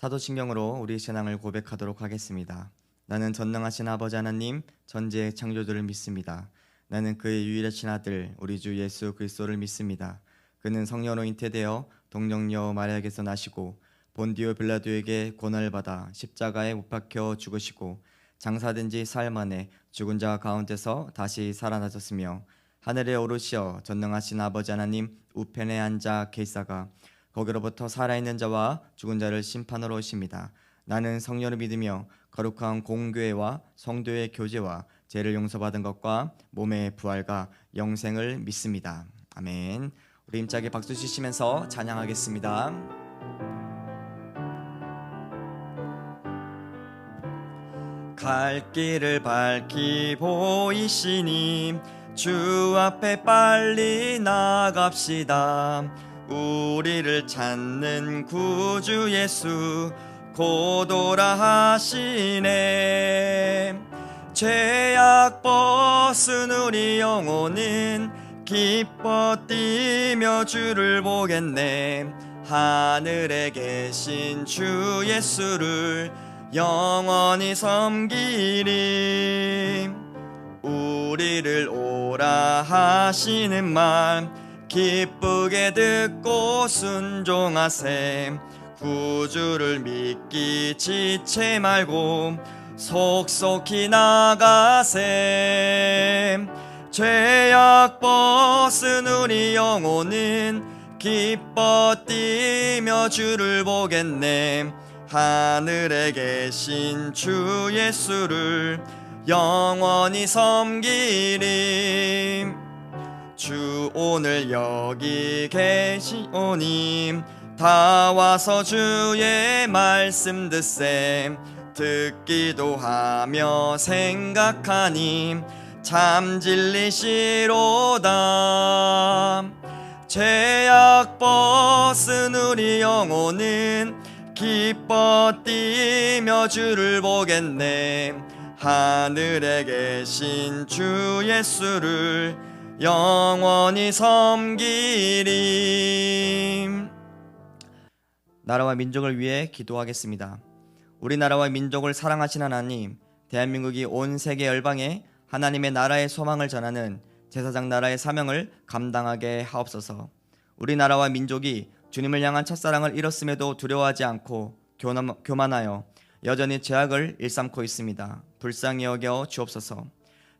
사도신경으로 우리 신앙을 고백하도록 하겠습니다. 나는 전능하신 아버지 하나님 전지의 창조주를 믿습니다. 나는 그의 유일하신 아들 우리 주 예수 그리스도를 믿습니다. 그는 성령으로 잉태되어 동정녀 마리아에게서 나시고 본디오 빌라도에게 고난을 받아 십자가에 못 박혀 죽으시고 장사된 지 사흘 만에 죽은 자 가운데서 다시 살아나셨으며 하늘에 오르시어 전능하신 아버지 하나님 우편에 앉아 계시다가 거기로부터 살아있는 자와 죽은 자를 심판하러 오십니다. 나는 성령을 믿으며 거룩한 공교회와 성도의 교제와 죄를 용서받은 것과 몸의 부활과 영생을 믿습니다. 아멘. 우리 힘차게 박수 치시면서 찬양하겠습니다. 갈 길을 밝히 보이시니 주 앞에 빨리 나갑시다. 우리를 찾는 구주 예수 고도라 하시네. 죄악 벗은 우리 영혼은 기뻐 뛰며 주를 보겠네. 하늘에 계신 주 예수를 영원히 섬기리. 우리를 오라 하시는 말 기쁘게 듣고 순종하세. 구주를 믿기 지체 말고 속속히 나가세. 죄악 벗은 우리 영혼은 기뻐 뛰며 주를 보겠네. 하늘에 계신 주 예수를 영원히 섬기리. 주 오늘 여기 계시오니 다 와서 주의 말씀 듣세. 듣기도 하며 생각하니 참 진리시로다. 죄악 벗은 우리 영혼은 기뻐 뛰며 주를 보겠네. 하늘에 계신 주 예수를 영원히 섬기리. 나라와 민족을 위해 기도하겠습니다. 우리나라와 민족을 사랑하신 하나님, 대한민국이 온 세계 열방에 하나님의 나라의 소망을 전하는 제사장 나라의 사명을 감당하게 하옵소서. 우리나라와 민족이 주님을 향한 첫사랑을 잃었음에도 두려워하지 않고 교만하여 여전히 죄악을 일삼고 있습니다. 불쌍히 여겨 주옵소서.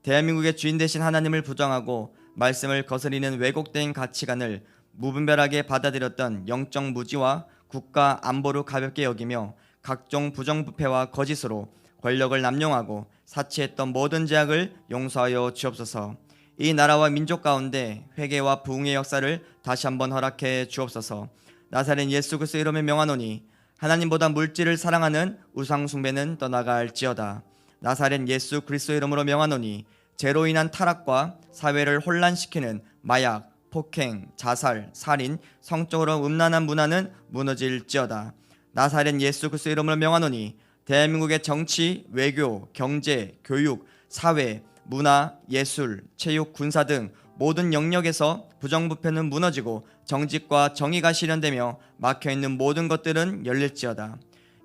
대한민국의 주인 되신 하나님을 부정하고 말씀을 거스리는 왜곡된 가치관을 무분별하게 받아들였던 영적 무지와 국가 안보를 가볍게 여기며 각종 부정부패와 거짓으로 권력을 남용하고 사치했던 모든 죄악을 용서하여 주옵소서. 이 나라와 민족 가운데 회개와 부흥의 역사를 다시 한번 허락해 주옵소서. 나사렛 예수 그리스도 이름을 명하노니 하나님보다 물질을 사랑하는 우상 숭배는 떠나갈지어다. 나사렛 예수 그리스도 이름으로 명하노니 죄로 인한 타락과 사회를 혼란시키는 마약, 폭행, 자살, 살인, 성적으로 음란한 문화는 무너질지어다. 나사렛 예수 그리스도 이름으로 명하노니 대한민국의 정치, 외교, 경제, 교육, 사회, 문화, 예술, 체육, 군사 등 모든 영역에서 부정부패는 무너지고 정직과 정의가 실현되며 막혀있는 모든 것들은 열릴지어다.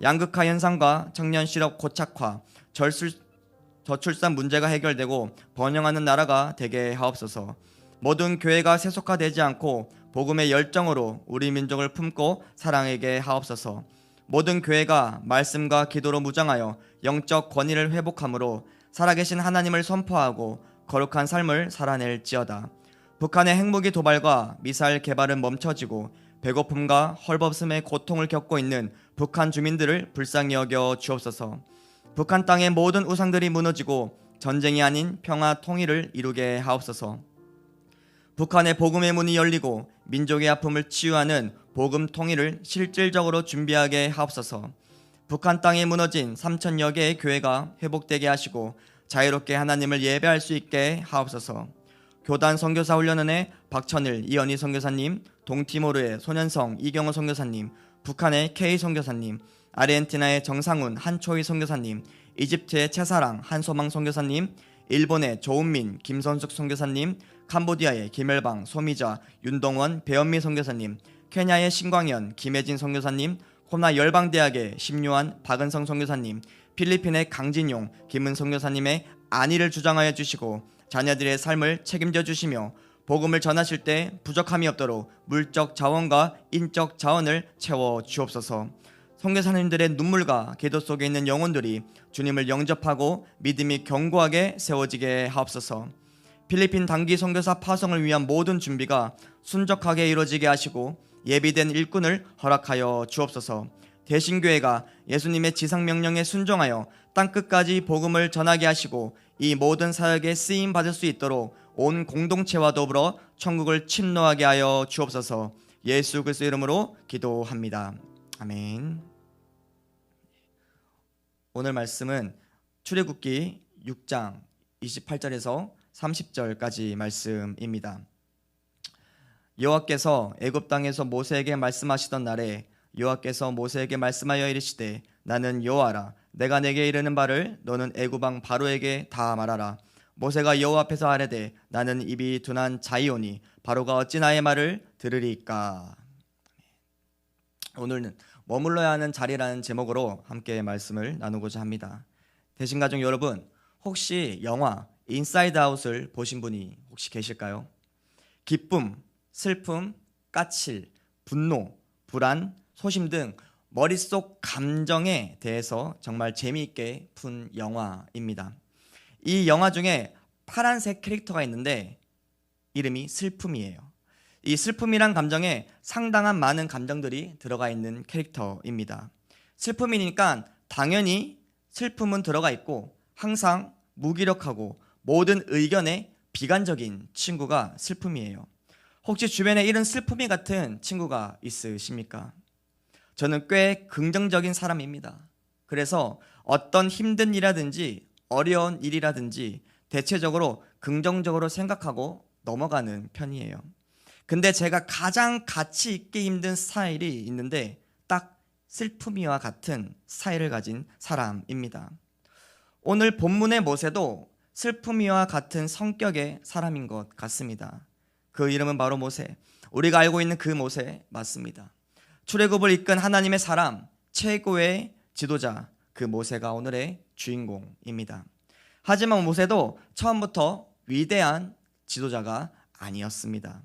양극화 현상과 청년 실업 고착화, 저출산 문제가 해결되고 번영하는 나라가 되게 하옵소서. 모든 교회가 세속화되지 않고 복음의 열정으로 우리 민족을 품고 사랑하게 하옵소서. 모든 교회가 말씀과 기도로 무장하여 영적 권위를 회복함으로 살아계신 하나님을 선포하고 거룩한 삶을 살아낼지어다. 북한의 핵무기 도발과 미사일 개발은 멈춰지고 배고픔과 헐벗음의 고통을 겪고 있는 북한 주민들을 불쌍히 여겨 주옵소서. 북한 땅의 모든 우상들이 무너지고 전쟁이 아닌 평화 통일을 이루게 하옵소서. 북한의 복음의 문이 열리고 민족의 아픔을 치유하는 복음 통일을 실질적으로 준비하게 하옵소서. 북한 땅에 무너진 3,000여 개의 교회가 회복되게 하시고 자유롭게 하나님을 예배할 수 있게 하옵소서. 교단 선교사 훈련원의 박천일, 이현희 선교사님, 동티모르의 손현성, 이경호 선교사님, 북한의 K 선교사님, 아르헨티나의 정상훈, 한초희 선교사님, 이집트의 최사랑, 한소망 선교사님, 일본의 조은민, 김선숙 선교사님, 캄보디아의 김열방, 소미자, 윤동원, 배현미 선교사님, 케냐의 신광현, 김혜진 선교사님, 코나 열방대학의 심요한 박은성 선교사님, 필리핀의 강진용, 김은 선교사님의 안위를 주장하여 주시고 자녀들의 삶을 책임져 주시며 복음을 전하실 때 부족함이 없도록 물적 자원과 인적 자원을 채워 주옵소서. 선교사님들의 눈물과 기도 속에 있는 영혼들이 주님을 영접하고 믿음이 견고하게 세워지게 하옵소서. 필리핀 단기 선교사 파송을 위한 모든 준비가 순적하게 이루어지게 하시고 예비된 일꾼을 허락하여 주옵소서. 대신교회가 예수님의 지상명령에 순종하여 땅끝까지 복음을 전하게 하시고 이 모든 사역에 쓰임 받을 수 있도록 온 공동체와 더불어 천국을 침노하게 하여 주옵소서. 예수 그리스도 이름으로 기도합니다. 아멘. 오늘 말씀은 출애굽기 6장 28절에서 30절까지 말씀입니다. 여호와께서 애굽 땅에서 모세에게 말씀하시던 날에 여호와께서 모세에게 말씀하여 이르시되 나는 여호와라. 내가 내게 이르는 바를 너는 애굽 왕 바로에게 다 말하라. 모세가 여호와 앞에서 아뢰되 나는 입이 둔한 자이오니 바로가 어찌 나의 말을 들으리까. 오늘은 머물러야 하는 자리라는 제목으로 함께 말씀을 나누고자 합니다. 대신가족 여러분, 혹시 영화 인사이드 아웃을 보신 분이 혹시 계실까요? 기쁨, 슬픔, 까칠, 분노, 불안, 소심 등 머릿속 감정에 대해서 정말 재미있게 푼 영화입니다. 이 영화 중에 파란색 캐릭터가 있는데 이름이 슬픔이에요. 이 슬픔이란 감정에 상당한 많은 감정들이 들어가 있는 캐릭터입니다. 슬픔이니까 당연히 슬픔은 들어가 있고 항상 무기력하고 모든 의견에 비관적인 친구가 슬픔이에요. 혹시 주변에 이런 슬픔이 같은 친구가 있으십니까? 저는 꽤 긍정적인 사람입니다. 그래서 어떤 힘든 일이라든지 어려운 일이라든지 대체적으로 긍정적으로 생각하고 넘어가는 편이에요. 근데 제가 가장 가치 있게 힘든 스타일이 있는데 딱 슬픔이와 같은 스타일을 가진 사람입니다. 오늘 본문의 모세도 슬픔이와 같은 성격의 사람인 것 같습니다. 그 이름은 바로 모세. 우리가 알고 있는 그 모세 맞습니다. 출애굽을 이끈 하나님의 사람, 최고의 지도자, 그 모세가 오늘의 주인공입니다. 하지만 모세도 처음부터 위대한 지도자가 아니었습니다.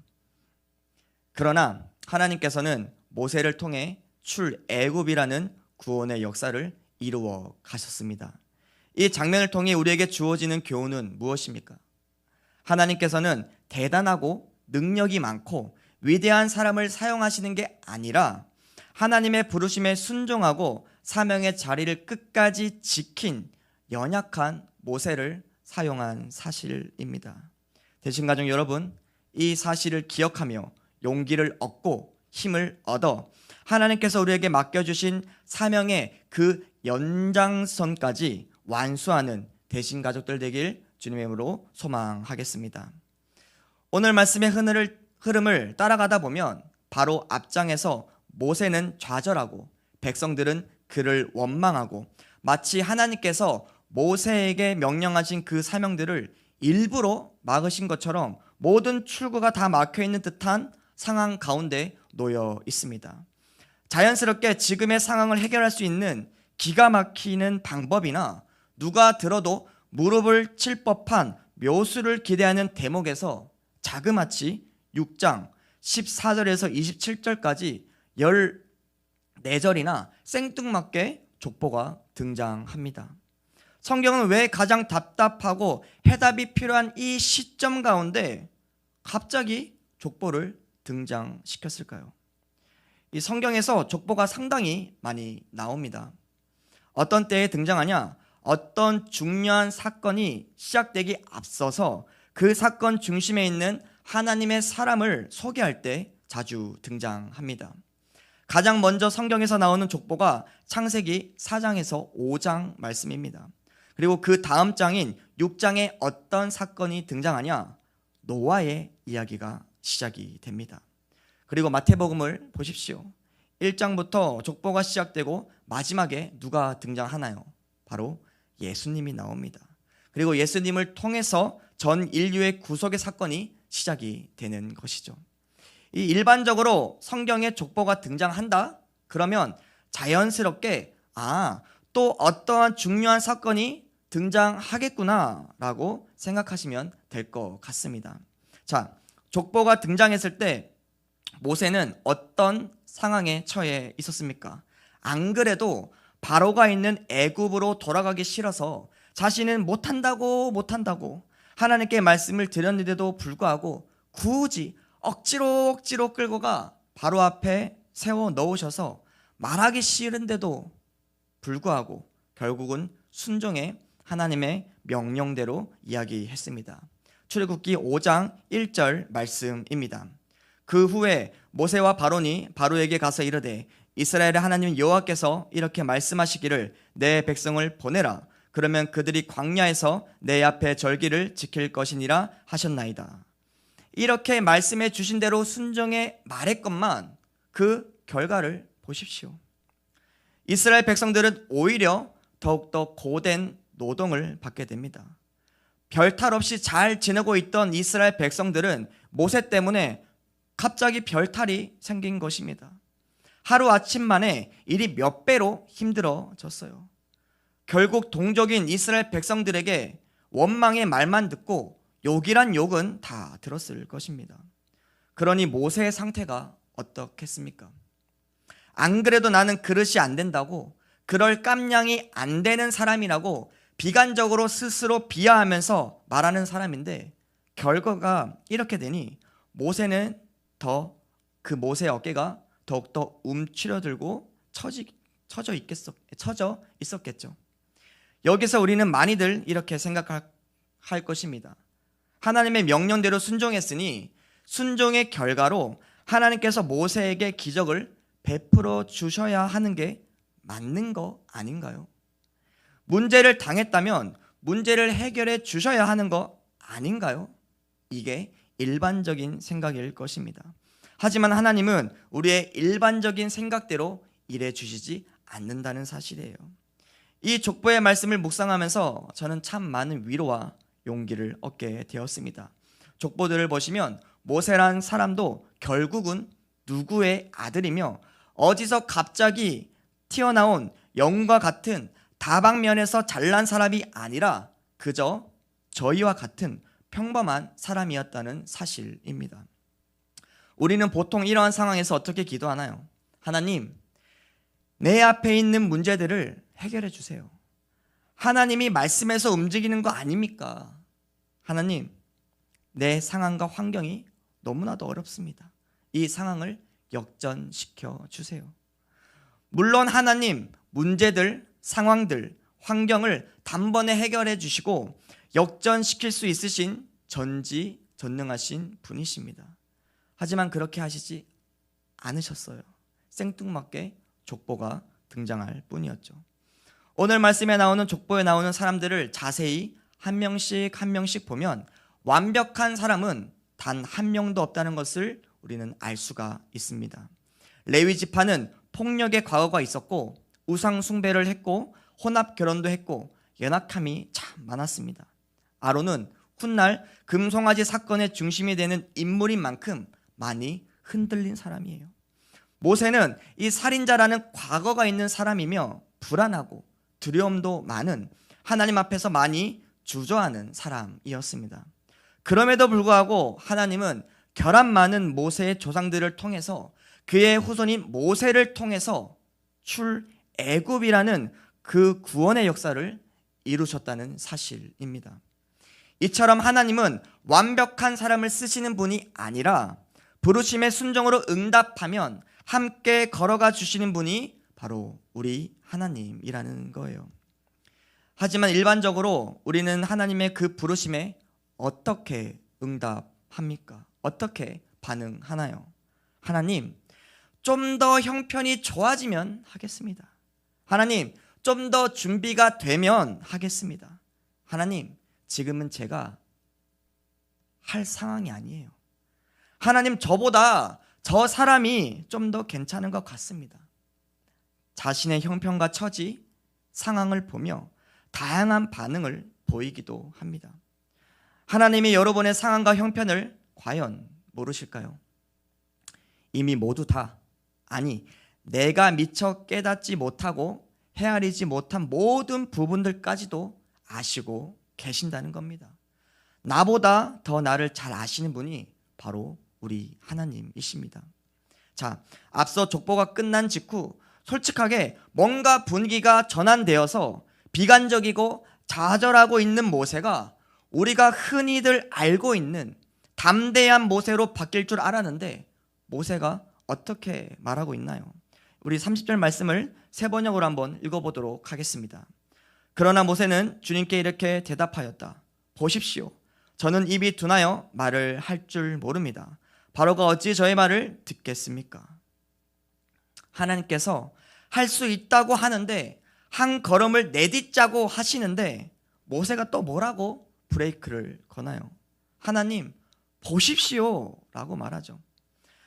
그러나 하나님께서는 모세를 통해 출애굽이라는 구원의 역사를 이루어 가셨습니다. 이 장면을 통해 우리에게 주어지는 교훈은 무엇입니까? 하나님께서는 대단하고 능력이 많고 위대한 사람을 사용하시는 게 아니라 하나님의 부르심에 순종하고 사명의 자리를 끝까지 지킨 연약한 모세를 사용한 사실입니다. 대신가족 여러분, 이 사실을 기억하며 용기를 얻고 힘을 얻어 하나님께서 우리에게 맡겨주신 사명의 그 연장선까지 완수하는 대신가족들 되길 주님의 이름으로 소망하겠습니다. 오늘 말씀의 흐름을 따라가다 보면 바로 앞장에서 모세는 좌절하고 백성들은 그를 원망하고 마치 하나님께서 모세에게 명령하신 그 사명들을 일부러 막으신 것처럼 모든 출구가 다 막혀있는 듯한 상황 가운데 놓여 있습니다. 자연스럽게 지금의 상황을 해결할 수 있는 기가 막히는 방법이나 누가 들어도 무릎을 칠 법한 묘수를 기대하는 대목에서 자그마치 6장 14절에서 27절까지 14절이나 생뚱맞게 족보가 등장합니다. 성경은 왜 가장 답답하고 해답이 필요한 이 시점 가운데 갑자기 족보를 등장시켰을까요? 이 성경에서 족보가 상당히 많이 나옵니다. 어떤 때에 등장하냐? 어떤 중요한 사건이 시작되기 앞서서 그 사건 중심에 있는 하나님의 사람을 소개할 때 자주 등장합니다. 가장 먼저 성경에서 나오는 족보가 창세기 4장에서 5장 말씀입니다. 그리고 그 다음 장인 6장에 어떤 사건이 등장하냐? 노아의 이야기가 시작이 됩니다. 그리고 마태복음을 보십시오. 1장부터 족보가 시작되고 마지막에 누가 등장하나요? 바로 예수님이 나옵니다. 그리고 예수님을 통해서 전 인류의 구속의 사건이 시작이 되는 것이죠. 이 일반적으로 성경에 족보가 등장한다? 그러면 자연스럽게 또 어떠한 중요한 사건이 등장하겠구나라고 생각하시면 될 것 같습니다. 자, 족보가 등장했을 때 모세는 어떤 상황에 처해 있었습니까? 안 그래도 바로가 있는 애굽으로 돌아가기 싫어서 자신은 못한다고 하나님께 말씀을 드렸는데도 불구하고 굳이 억지로 끌고 가 바로 앞에 세워 넣으셔서 말하기 싫은데도 불구하고 결국은 순종해 하나님의 명령대로 이야기했습니다. 출애굽기 5장 1절 말씀입니다. 그 후에 모세와 바론이 바로에게 가서 이르되 이스라엘의 하나님 여호와께서 이렇게 말씀하시기를 내 백성을 보내라. 그러면 그들이 광야에서 내 앞에 절기를 지킬 것이니라 하셨나이다. 이렇게 말씀해 주신 대로 순종해 말했건만 그 결과를 보십시오. 이스라엘 백성들은 오히려 더욱더 고된 노동을 받게 됩니다. 별탈 없이 잘 지내고 있던 이스라엘 백성들은 모세 때문에 갑자기 별탈이 생긴 것입니다. 하루아침 만에 일이 몇 배로 힘들어졌어요. 결국 동족인 이스라엘 백성들에게 원망의 말만 듣고 욕이란 욕은 다 들었을 것입니다. 그러니 모세의 상태가 어떻겠습니까? 안 그래도 나는 그릇이 안 된다고, 그럴 깜냥이 안 되는 사람이라고 비관적으로 스스로 비하하면서 말하는 사람인데, 결과가 이렇게 되니 모세는 그 모세의 어깨가 더욱더 움츠려들고 처져 있었겠죠. 여기서 우리는 많이들 이렇게 생각할 것입니다. 하나님의 명령대로 순종했으니 순종의 결과로 하나님께서 모세에게 기적을 베풀어 주셔야 하는 게 맞는 거 아닌가요? 문제를 당했다면 문제를 해결해 주셔야 하는 거 아닌가요? 이게 일반적인 생각일 것입니다. 하지만 하나님은 우리의 일반적인 생각대로 일해 주시지 않는다는 사실이에요. 이 족보의 말씀을 묵상하면서 저는 참 많은 위로와 용기를 얻게 되었습니다. 족보들을 보시면 모세란 사람도 결국은 누구의 아들이며 어디서 갑자기 튀어나온 영과 같은 다방면에서 잘난 사람이 아니라 그저 저희와 같은 평범한 사람이었다는 사실입니다. 우리는 보통 이러한 상황에서 어떻게 기도하나요? 하나님, 내 앞에 있는 문제들을 해결해 주세요. 하나님이 말씀에서 움직이는 거 아닙니까? 하나님, 내 상황과 환경이 너무나도 어렵습니다. 이 상황을 역전시켜 주세요. 물론 하나님, 문제들, 상황들, 환경을 단번에 해결해 주시고 역전시킬 수 있으신 전지전능하신 분이십니다. 하지만 그렇게 하시지 않으셨어요. 생뚱맞게 족보가 등장할 뿐이었죠. 오늘 말씀에 나오는 족보에 나오는 사람들을 자세히 한 명씩 보면 완벽한 사람은 단 한 명도 없다는 것을 우리는 알 수가 있습니다. 레위 지파는 폭력의 과거가 있었고 우상 숭배를 했고 혼합 결혼도 했고 연약함이 참 많았습니다. 아론은 훗날 금송아지 사건의 중심이 되는 인물인 만큼 많이 흔들린 사람이에요. 모세는 이 살인자라는 과거가 있는 사람이며 불안하고 두려움도 많은, 하나님 앞에서 많이 주저하는 사람이었습니다. 그럼에도 불구하고 하나님은 결함 많은 모세의 조상들을 통해서 그의 후손인 모세를 통해서 출애굽이라는 그 구원의 역사를 이루셨다는 사실입니다. 이처럼 하나님은 완벽한 사람을 쓰시는 분이 아니라 부르심의 순종으로 응답하면 함께 걸어가 주시는 분이 바로 우리 하나님이라는 거예요. 하지만 일반적으로 우리는 하나님의 그 부르심에 어떻게 응답합니까? 어떻게 반응하나요? 하나님, 좀 더 형편이 좋아지면 하겠습니다. 하나님, 좀 더 준비가 되면 하겠습니다. 하나님, 지금은 제가 할 상황이 아니에요. 하나님, 저보다 저 사람이 좀 더 괜찮은 것 같습니다. 자신의 형편과 처지, 상황을 보며 다양한 반응을 보이기도 합니다. 하나님이 여러분의 상황과 형편을 과연 모르실까요? 이미 모두 다, 아니 내가 미처 깨닫지 못하고 헤아리지 못한 모든 부분들까지도 아시고 계신다는 겁니다. 나보다 더 나를 잘 아시는 분이 바로 우리 하나님이십니다. 자, 앞서 족보가 끝난 직후 솔직하게 뭔가 분위기가 전환되어서 비관적이고 좌절하고 있는 모세가 우리가 흔히들 알고 있는 담대한 모세로 바뀔 줄 알았는데 모세가 어떻게 말하고 있나요? 우리 30절 말씀을 세 번역으로 한번 읽어보도록 하겠습니다. 그러나 모세는 주님께 이렇게 대답하였다. 보십시오. 저는 입이 둔하여 말을 할 줄 모릅니다. 바로가 어찌 저의 말을 듣겠습니까? 하나님께서 할 수 있다고 하는데 한 걸음을 내딛자고 하시는데 모세가 또 뭐라고 브레이크를 거나요? 하나님 보십시오 라고 말하죠.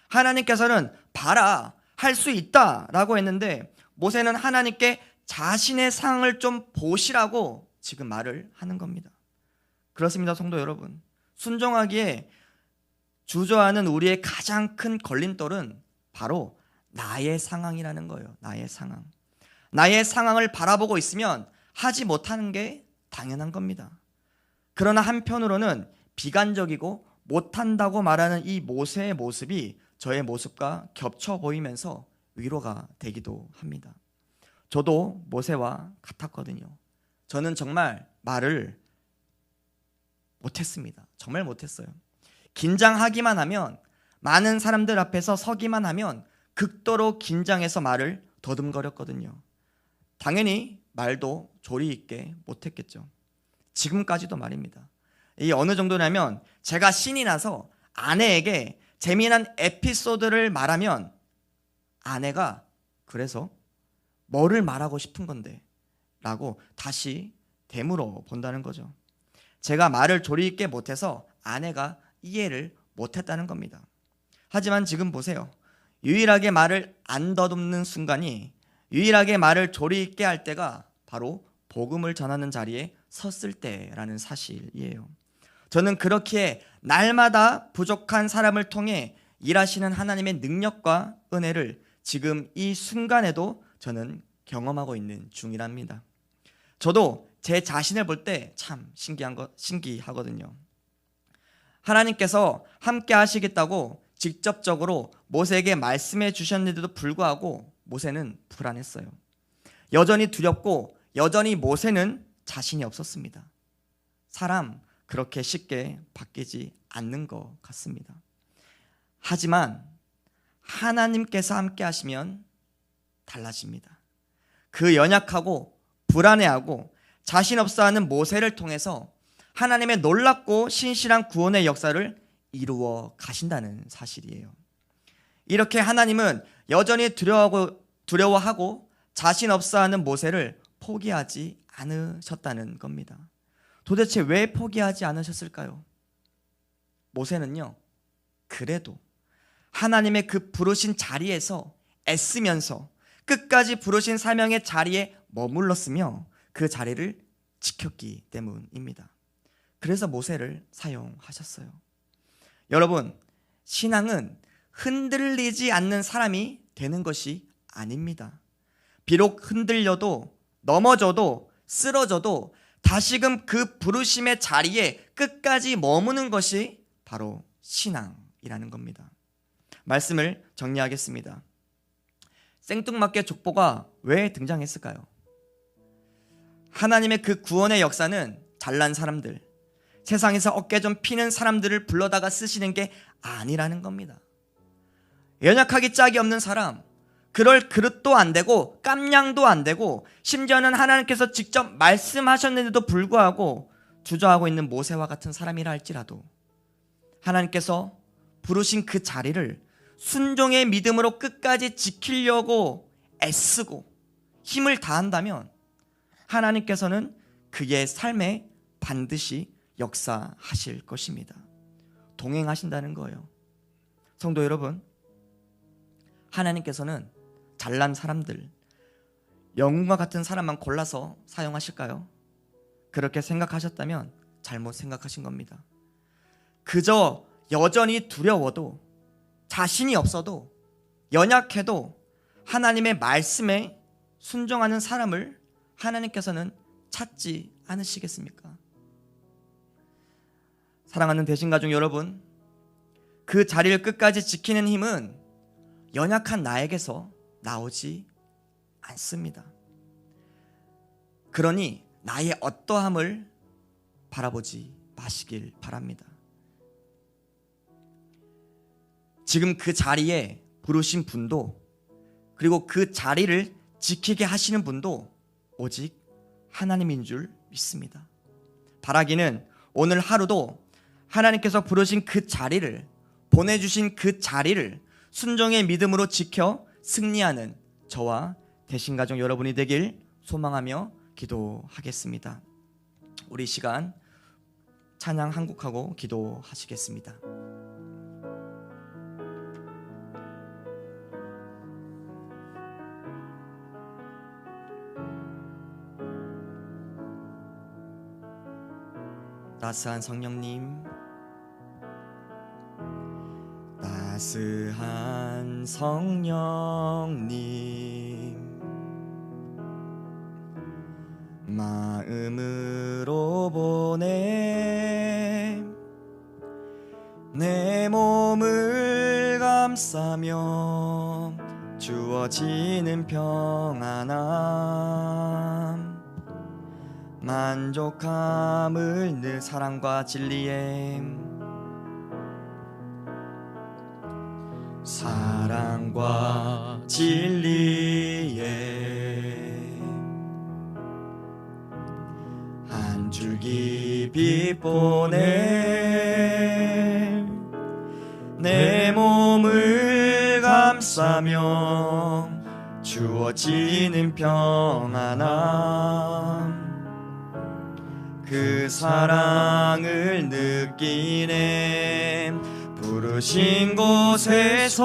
하나님께서는 봐라 할 수 있다 라고 했는데 모세는 하나님께 자신의 상황을 좀 보시라고 지금 말을 하는 겁니다. 그렇습니다. 성도 여러분, 순종하기에 주저하는 우리의 가장 큰 걸림돌은 바로 나의 상황이라는 거예요. 나의 상황. 나의 상황을 바라보고 있으면 하지 못하는 게 당연한 겁니다. 그러나 한편으로는 비관적이고 못한다고 말하는 이 모세의 모습이 저의 모습과 겹쳐 보이면서 위로가 되기도 합니다. 저도 모세와 같았거든요. 저는 정말 말을 못했습니다. 정말 못했어요. 긴장하기만 하면, 많은 사람들 앞에서 서기만 하면 극도로 긴장해서 말을 더듬거렸거든요. 당연히 말도 조리 있게 못했겠죠. 지금까지도 말입니다. 이 어느 정도냐면 제가 신이 나서 아내에게 재미난 에피소드를 말하면 아내가 그래서 뭐를 말하고 싶은 건데 라고 다시 되물어 본다는 거죠. 제가 말을 조리 있게 못해서 아내가 이해를 못했다는 겁니다. 하지만 지금 보세요. 유일하게 말을 안 더듬는 순간이, 유일하게 말을 조리 있게 할 때가 바로 복음을 전하는 자리에 섰을 때라는 사실이에요. 저는 그렇기에 날마다 부족한 사람을 통해 일하시는 하나님의 능력과 은혜를 지금 이 순간에도 저는 경험하고 있는 중이랍니다. 저도 제 자신을 볼 때 참 신기하거든요. 하나님께서 함께 하시겠다고 직접적으로 모세에게 말씀해 주셨는데도 불구하고 모세는 불안했어요. 여전히 두렵고 여전히 모세는 자신이 없었습니다. 사람 그렇게 쉽게 바뀌지 않는 것 같습니다. 하지만 하나님께서 함께 하시면 달라집니다. 그 연약하고 불안해하고 자신 없어하는 모세를 통해서 하나님의 놀랍고 신실한 구원의 역사를 이루어 가신다는 사실이에요. 이렇게 하나님은 여전히 두려워하고 자신 없어하는 모세를 포기하지 않으셨다는 겁니다. 도대체 왜 포기하지 않으셨을까요? 모세는요, 그래도 하나님의 그 부르신 자리에서 애쓰면서 끝까지 부르신 사명의 자리에 머물렀으며 그 자리를 지켰기 때문입니다. 그래서 모세를 사용하셨어요. 여러분, 신앙은 흔들리지 않는 사람이 되는 것이 아닙니다. 비록 흔들려도 넘어져도 쓰러져도 다시금 그 부르심의 자리에 끝까지 머무는 것이 바로 신앙이라는 겁니다. 말씀을 정리하겠습니다. 생뚱맞게 족보가 왜 등장했을까요? 하나님의 그 구원의 역사는 잘난 사람들, 세상에서 어깨 좀 피는 사람들을 불러다가 쓰시는 게 아니라는 겁니다. 연약하기 짝이 없는 사람, 그럴 그릇도 안 되고 깜냥도 안 되고 심지어는 하나님께서 직접 말씀하셨는데도 불구하고 주저하고 있는 모세와 같은 사람이라 할지라도 하나님께서 부르신 그 자리를 순종의 믿음으로 끝까지 지키려고 애쓰고 힘을 다한다면 하나님께서는 그의 삶에 반드시 역사하실 것입니다. 동행하신다는 거예요. 성도 여러분, 하나님께서는 잘난 사람들, 영웅과 같은 사람만 골라서 사용하실까요? 그렇게 생각하셨다면 잘못 생각하신 겁니다. 그저 여전히 두려워도, 자신이 없어도, 연약해도 하나님의 말씀에 순종하는 사람을 하나님께서는 찾지 않으시겠습니까? 사랑하는 대신가족 여러분, 그 자리를 끝까지 지키는 힘은 연약한 나에게서 나오지 않습니다. 그러니 나의 어떠함을 바라보지 마시길 바랍니다. 지금 그 자리에 부르신 분도, 그리고 그 자리를 지키게 하시는 분도 오직 하나님인 줄 믿습니다. 바라기는 오늘 하루도 하나님께서 부르신 그 자리를, 보내주신 그 자리를 순종의 믿음으로 지켜 승리하는 저와 대신가족 여러분이 되길 소망하며 기도하겠습니다. 우리 시간 찬양 한 곡하고 기도하시겠습니다. 따스한 성령님, 따스한 성령님, 마음으로 보내 내 몸을 감싸며 주어지는 평안함, 만족함을 늘 사랑과 진리에, 사랑과 진리에 한 줄기 빛 보내 내 몸을 감싸며 주어지는 평안함, 그 사랑을 느끼네. 부르신 곳에서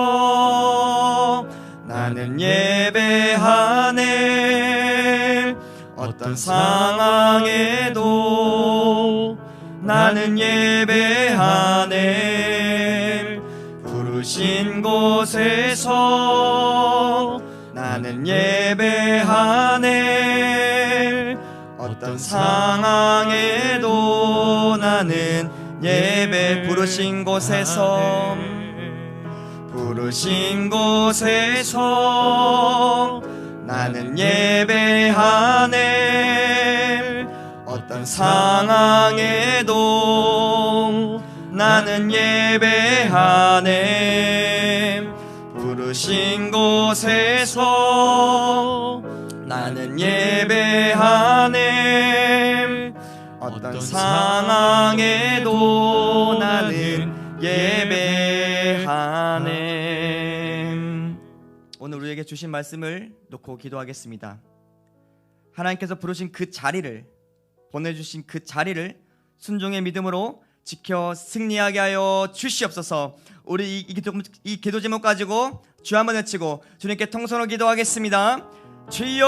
나는 예배하네. 어떤 상황에도 나는 예배하네. 부르신 곳에서 나는 예배하네. 어떤 상황에도 나는 예배. 부르신 곳에서, 부르신 곳에서 나는 예배하네. 어떤 상황에도 나는 예배하네. 부르신 곳에서 나는 예배하네. 어떤 상황에도 나는 예배하네. 오늘 우리에게 주신 말씀을 놓고 기도하겠습니다. 하나님께서 부르신 그 자리를, 보내주신 그 자리를 순종의 믿음으로 지켜 승리하게 하여 주시옵소서. 우리 이 기도 제목 가지고 주 한번 외치고 주님께 통성으로 기도하겠습니다. 주여,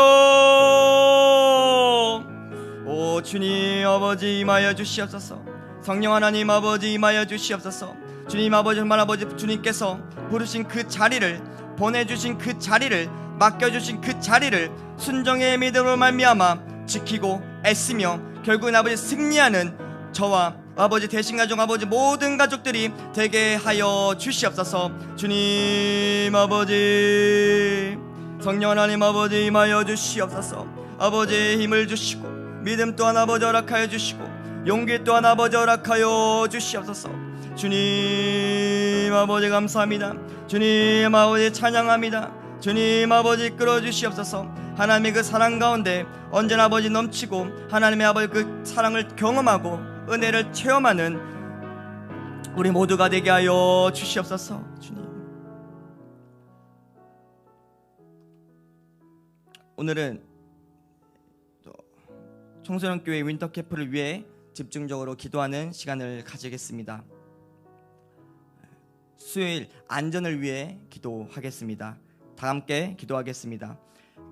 오 주님 아버지 임하여 주시옵소서. 성령 하나님 아버지 임하여 주시옵소서. 주님 아버지, 정말 아버지 주님께서 부르신 그 자리를, 보내주신 그 자리를, 맡겨주신 그 자리를 순종의 믿음으로 말미암아 지키고 애쓰며 결국은 아버지 승리하는 저와 아버지 대신가족, 아버지 모든 가족들이 되게 하여 주시옵소서. 주님 아버지, 성령 하나님 아버지 임하여 주시옵소서. 아버지 힘을 주시고 믿음 또한 아버지 허락하여 주시고 용기 또한 아버지 허락하여 주시옵소서. 주님 아버지 감사합니다. 주님 아버지 찬양합니다. 주님 아버지 이끌어 주시옵소서. 하나님의 그 사랑 가운데 언제나 아버지 넘치고 하나님의 아버지 그 사랑을 경험하고 은혜를 체험하는 우리 모두가 되게 하여 주시옵소서. 주님, 오늘은 청소년교회 윈터캠프를 위해 집중적으로 기도하는 시간을 가지겠습니다. 수요일 안전을 위해 기도하겠습니다. 다 함께 기도하겠습니다.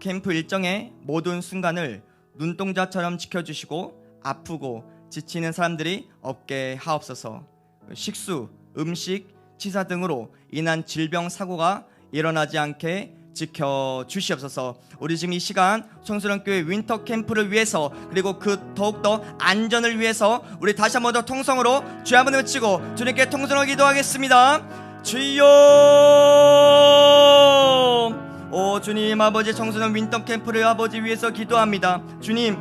캠프 일정의 모든 순간을 눈동자처럼 지켜주시고 아프고 지치는 사람들이 없게 하옵소서. 식수, 음식, 치사 등으로 인한 질병 사고가 일어나지 않게 지켜 주시옵소서. 우리 지금 이 시간 청소년 교회 윈터 캠프를 위해서, 그리고 그 더욱더 안전을 위해서 우리 다시 한 번 더 통성으로 주여 한번 외치고 주님께 통성으로 기도하겠습니다. 주여, 오 주님, 아버지 청소년 윈터 캠프를 아버지 위해서 기도합니다. 주님,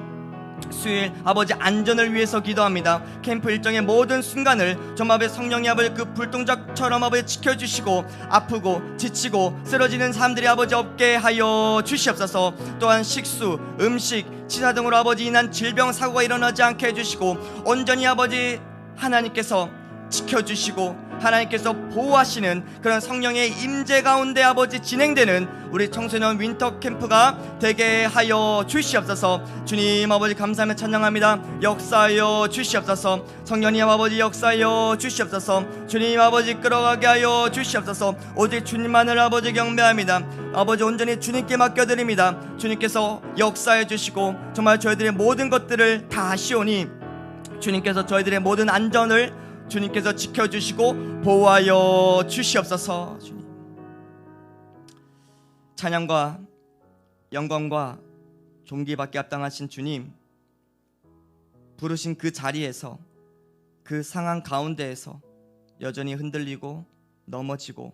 수요일 아버지 안전을 위해서 기도합니다. 캠프 일정의 모든 순간을 정말 아버지 성령이 아버지 그 불동작처럼 아버지 지켜주시고, 아프고 지치고 쓰러지는 사람들이 아버지 없게 하여 주시옵소서. 또한 식수, 음식, 치사 등으로 아버지 인한 질병 사고가 일어나지 않게 해주시고, 온전히 아버지 하나님께서 지켜주시고 하나님께서 보호하시는 그런 성령의 임재 가운데 아버지 진행되는 우리 청소년 윈터 캠프가 되게 하여 주시옵소서. 주님 아버지 감사하며 찬양합니다. 역사하여 주시옵소서. 성령님 아버지 역사하여 주시옵소서. 주님 아버지 끌어가게 하여 주시옵소서. 오직 주님만을 아버지 경배합니다. 아버지 온전히 주님께 맡겨드립니다. 주님께서 역사해 주시고 정말 저희들의 모든 것들을 다 하시오니 주님께서 저희들의 모든 안전을 주님께서 지켜주시고 보호하여 주시옵소서. 주님, 찬양과 영광과 존귀받게 합당하신 주님, 부르신 그 자리에서, 그 상황 가운데에서 여전히 흔들리고 넘어지고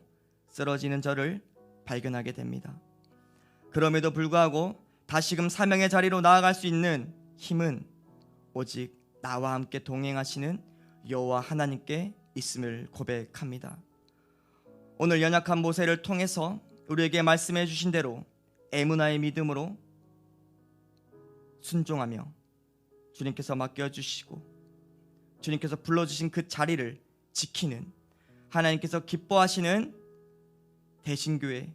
쓰러지는 저를 발견하게 됩니다. 그럼에도 불구하고 다시금 사명의 자리로 나아갈 수 있는 힘은 오직 나와 함께 동행하시는 여호와 하나님께 있음을 고백합니다. 오늘 연약한 모세를 통해서 우리에게 말씀해 주신 대로 에무나의 믿음으로 순종하며 주님께서 맡겨주시고 주님께서 불러주신 그 자리를 지키는 하나님께서 기뻐하시는 대신교회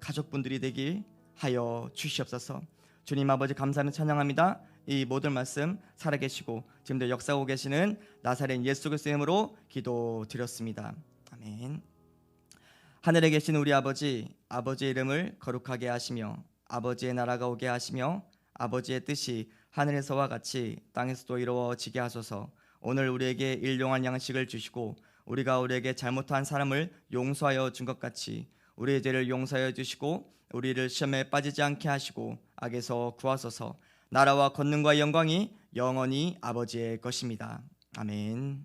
가족분들이 되길 하여 주시옵소서. 주님 아버지 감사하며 찬양합니다. 이 모든 말씀 살아계시고 지금도 역사하고 계시는 나사렛 예수 그리스도의 이름으로 기도드렸습니다. 아멘. 하늘에 계신 우리 아버지, 아버지의 이름을 거룩하게 하시며 아버지의 나라가 오게 하시며 아버지의 뜻이 하늘에서와 같이 땅에서도 이루어지게 하소서. 오늘 우리에게 일용할 양식을 주시고 우리가 우리에게 잘못한 사람을 용서하여 준 것 같이 우리의 죄를 용서하여 주시고 우리를 시험에 빠지지 않게 하시고 악에서 구하소서. 나라와 권능과 영광이 영원히 아버지의 것입니다. 아멘.